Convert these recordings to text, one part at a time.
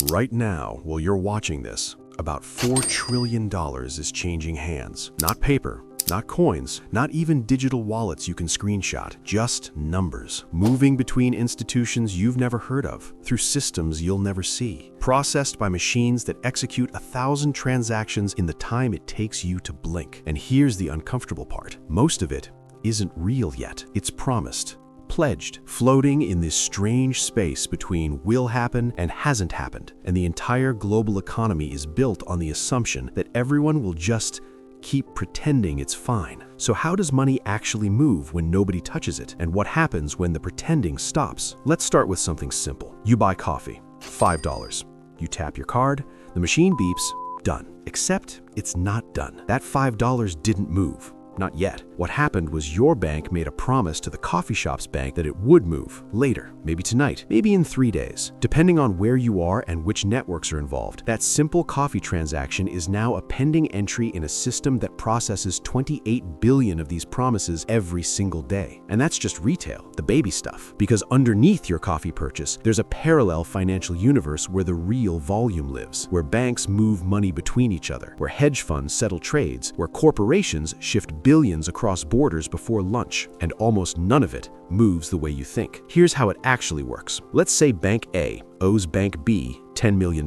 Right now, while you're watching this, about $4 trillion is changing hands. Not paper, not coins, not even digital wallets you can screenshot, just numbers. Moving between institutions you've never heard of, through systems you'll never see. Processed by machines that execute 1,000 transactions in the time it takes you to blink. And here's the uncomfortable part. Most of it isn't real yet. It's promised. Pledged, floating in this strange space between will happen and hasn't happened. And the entire global economy is built on the assumption that everyone will just keep pretending it's fine. So how does money actually move when nobody touches it? And what happens when the pretending stops? Let's start with something simple. You buy coffee, $5. You tap your card, the machine beeps, done. Except it's not done. That $5 didn't move. Not yet. What happened was your bank made a promise to the coffee shop's bank that it would move later, maybe tonight, maybe in 3 days. Depending on where you are and which networks are involved, that simple coffee transaction is now a pending entry in a system that processes 28 billion of these promises every single day. And that's just retail, the baby stuff. Because underneath your coffee purchase, there's a parallel financial universe where the real volume lives, where banks move money between each other, where hedge funds settle trades, where corporations shift billions across borders before lunch, and almost none of it moves the way you think. Here's how it actually works. Let's say Bank A owes Bank B $10 million.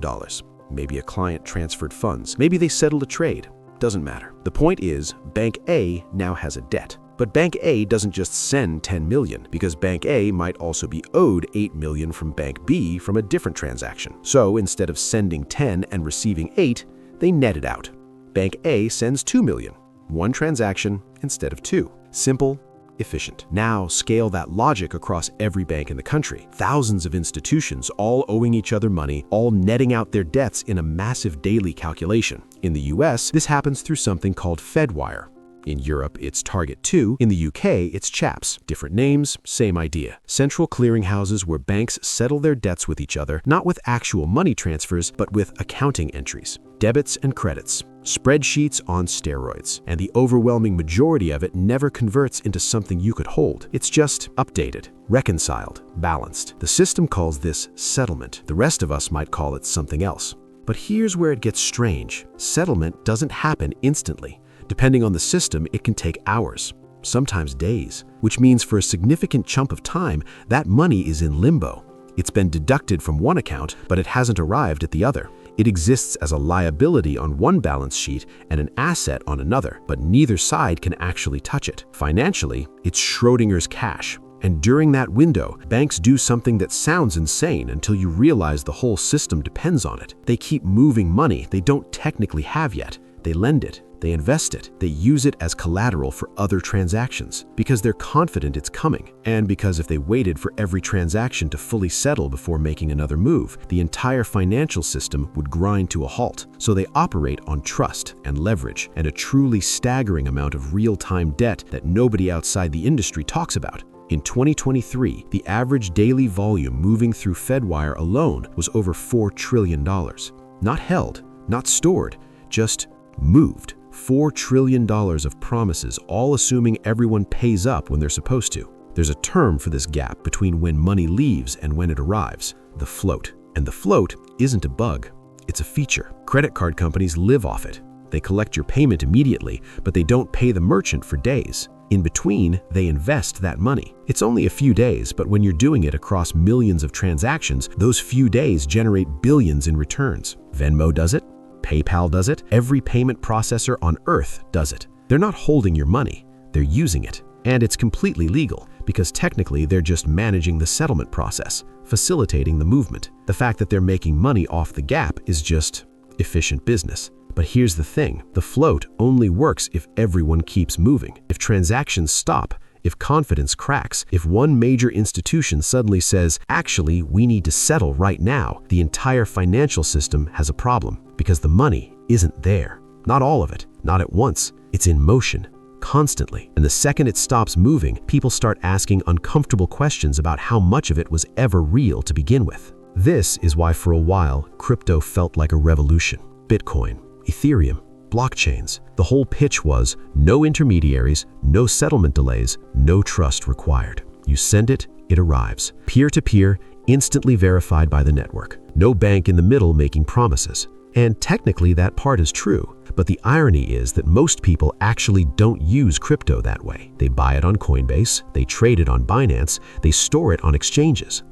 Maybe a client transferred funds. Maybe they settled a trade. Doesn't matter. The point is, Bank A now has a debt. But Bank A doesn't just send 10 million, because Bank A might also be owed 8 million from Bank B from a different transaction. So instead of sending 10 and receiving 8, they net it out. Bank A sends 2 million. One transaction instead of 2. Simple, efficient. Now scale that logic across every bank in the country. Thousands of institutions all owing each other money, all netting out their debts in a massive daily calculation. In the US, this happens through something called Fedwire. In Europe, it's Target 2. In the UK, it's CHAPS. Different names, same idea. Central clearinghouses where banks settle their debts with each other, not with actual money transfers, but with accounting entries, debits and credits, spreadsheets on steroids. And the overwhelming majority of it never converts into something you could hold. It's just updated, reconciled, balanced. The system calls this settlement. The rest of us might call it something else. But here's where it gets strange. Settlement doesn't happen instantly. Depending on the system, it can take hours, sometimes days, which means for a significant chunk of time, that money is in limbo. It's been deducted from one account, but it hasn't arrived at the other. It exists as a liability on one balance sheet and an asset on another, but neither side can actually touch it. Financially, it's Schrodinger's cash. And during that window, banks do something that sounds insane until you realize the whole system depends on it. They keep moving money they don't technically have yet. They lend it. They invest it. They use it as collateral for other transactions because they're confident it's coming, and because if they waited for every transaction to fully settle before making another move, the entire financial system would grind to a halt. So they operate on trust and leverage and a truly staggering amount of real-time debt that nobody outside the industry talks about. In 2023, the average daily volume moving through Fedwire alone was over $4 trillion. Not held, not stored, just moved. $4 trillion of promises, all assuming everyone pays up when they're supposed to. There's a term for this gap between when money leaves and when it arrives, the float. And the float isn't a bug, it's a feature. Credit card companies live off it. They collect your payment immediately, but they don't pay the merchant for days. In between, they invest that money. It's only a few days, but when you're doing it across millions of transactions, those few days generate billions in returns. Venmo does it. PayPal does it. Every payment processor on earth does it. They're not holding your money, they're using it. And it's completely legal, because technically they're just managing the settlement process, facilitating the movement. The fact that they're making money off the gap is just efficient business. But here's the thing, the float only works if everyone keeps moving. If transactions stop, if confidence cracks, if one major institution suddenly says, actually, we need to settle right now, the entire financial system has a problem because the money isn't there. Not all of it, not at once. It's in motion, constantly. And the second it stops moving, people start asking uncomfortable questions about how much of it was ever real to begin with. This is why for a while, crypto felt like a revolution. Bitcoin, Ethereum, blockchains. The whole pitch was no intermediaries, no settlement delays, no trust required. You send it, it arrives. Peer-to-peer, instantly verified by the network. No bank in the middle making promises. And technically that part is true, but the irony is that most people actually don't use crypto that way. They buy it on Coinbase, they trade it on Binance, they store it on exchanges.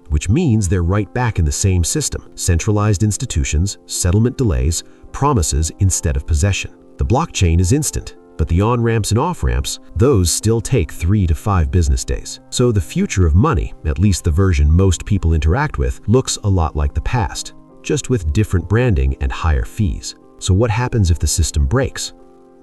Which means they're right back in the same system. Centralized institutions, settlement delays, promises instead of possession. The blockchain is instant, but the on-ramps and off-ramps, those still take 3 to 5 business days. So the future of money, at least the version most people interact with, looks a lot like the past, just with different branding and higher fees. So what happens if the system breaks?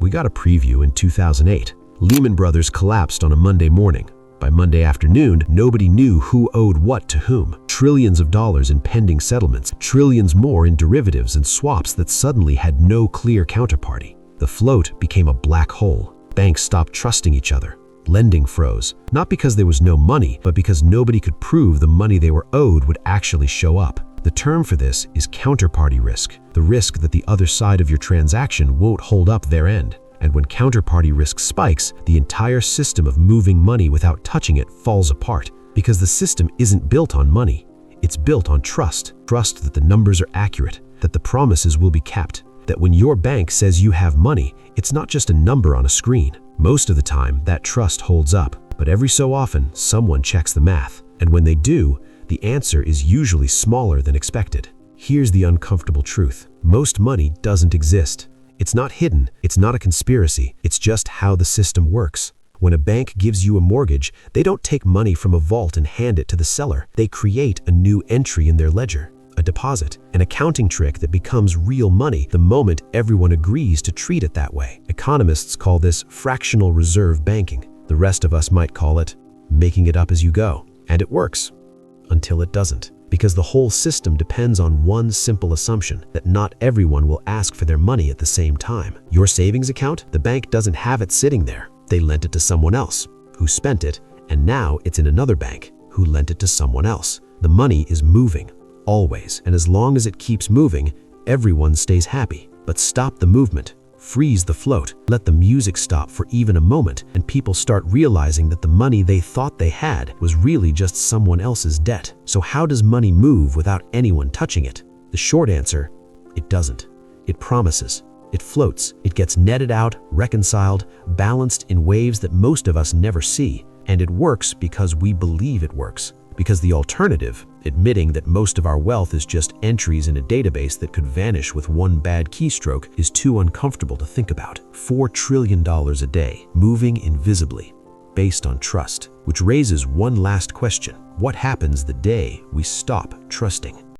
We got a preview in 2008. Lehman Brothers collapsed on a Monday morning. By Monday afternoon, nobody knew who owed what to whom. Trillions of dollars in pending settlements, trillions more in derivatives and swaps that suddenly had no clear counterparty. The float became a black hole. Banks stopped trusting each other. Lending froze, not because there was no money, but because nobody could prove the money they were owed would actually show up. The term for this is counterparty risk, the risk that the other side of your transaction won't hold up their end. And when counterparty risk spikes, the entire system of moving money without touching it falls apart, because the system isn't built on money. It's built on trust. Trust that the numbers are accurate, that the promises will be kept, that when your bank says you have money, it's not just a number on a screen. Most of the time, that trust holds up, but every so often, someone checks the math. And when they do, the answer is usually smaller than expected. Here's the uncomfortable truth. Most money doesn't exist. It's not hidden, it's not a conspiracy, it's just how the system works. When a bank gives you a mortgage, they don't take money from a vault and hand it to the seller. They create a new entry in their ledger, a deposit, an accounting trick that becomes real money the moment everyone agrees to treat it that way. Economists call this fractional reserve banking. The rest of us might call it making it up as you go. And it works. Until it doesn't. Because the whole system depends on one simple assumption, that not everyone will ask for their money at the same time. Your savings account, the bank doesn't have it sitting there. They lent it to someone else, who spent it, and now it's in another bank, who lent it to someone else. The money is moving, always, and as long as it keeps moving, everyone stays happy. But stop the movement. Freeze the float, let the music stop for even a moment, and people start realizing that the money they thought they had was really just someone else's debt. So how does money move without anyone touching it? The short answer, it doesn't. It promises. It floats. It gets netted out, reconciled, balanced in waves that most of us never see. And it works because we believe it works. Because the alternative, admitting that most of our wealth is just entries in a database that could vanish with one bad keystroke, is too uncomfortable to think about. $4 trillion a day, moving invisibly, based on trust. Which raises one last question. What happens the day we stop trusting?